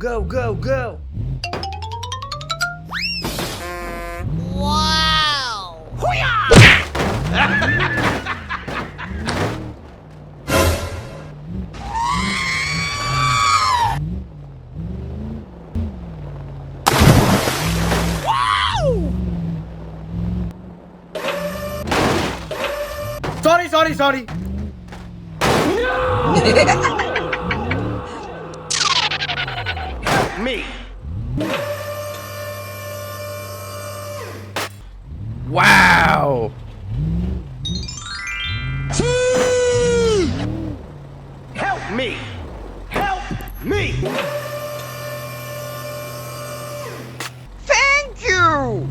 go, go, go. Wow! Sorry. Me. Wow. Help me. Help me. Thank you!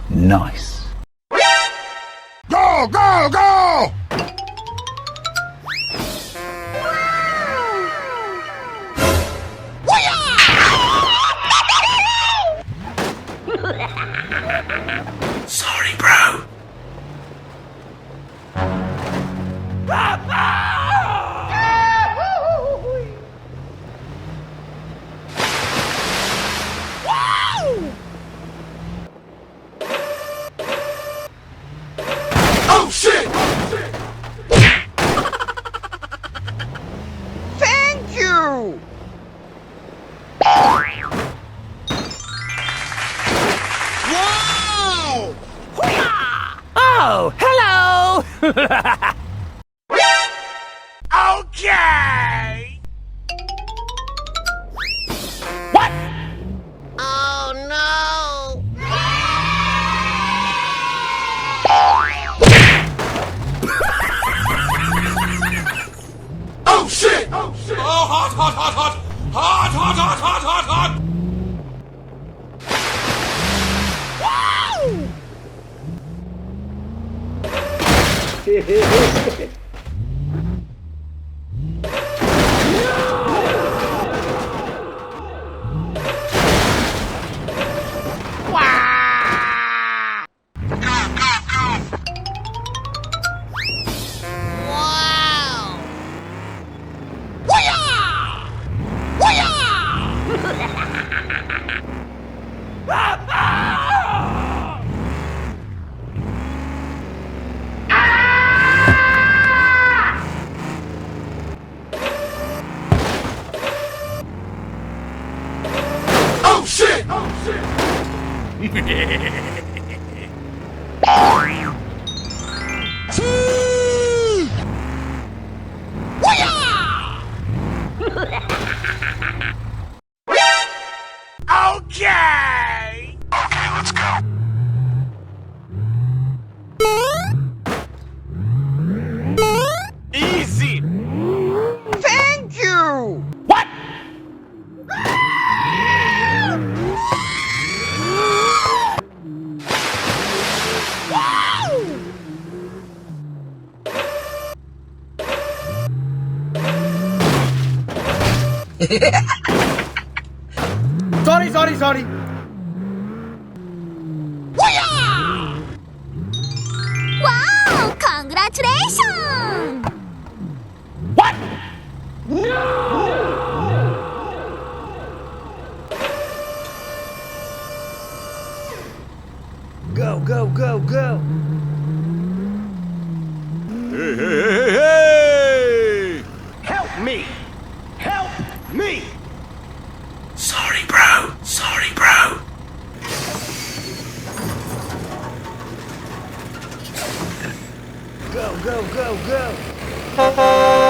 Nice. Go, go, go! Sorry, bro. Oh shit! Thank you! Wow! Oh, hello. Okay! Oh no! Oh shit! Oh shit! Oh, hot, hot, hot, hot! Hot, hot, hot, hot, hot, hot! Wow! Oh shit! Oh shit! Okay! Okay, let's go. Easy! Thank you! What? Sorry. Wow! Congratulations! What? Go, go, go, go. Hey! Help me! Help me! Sorry, bro. Go, go, go, go.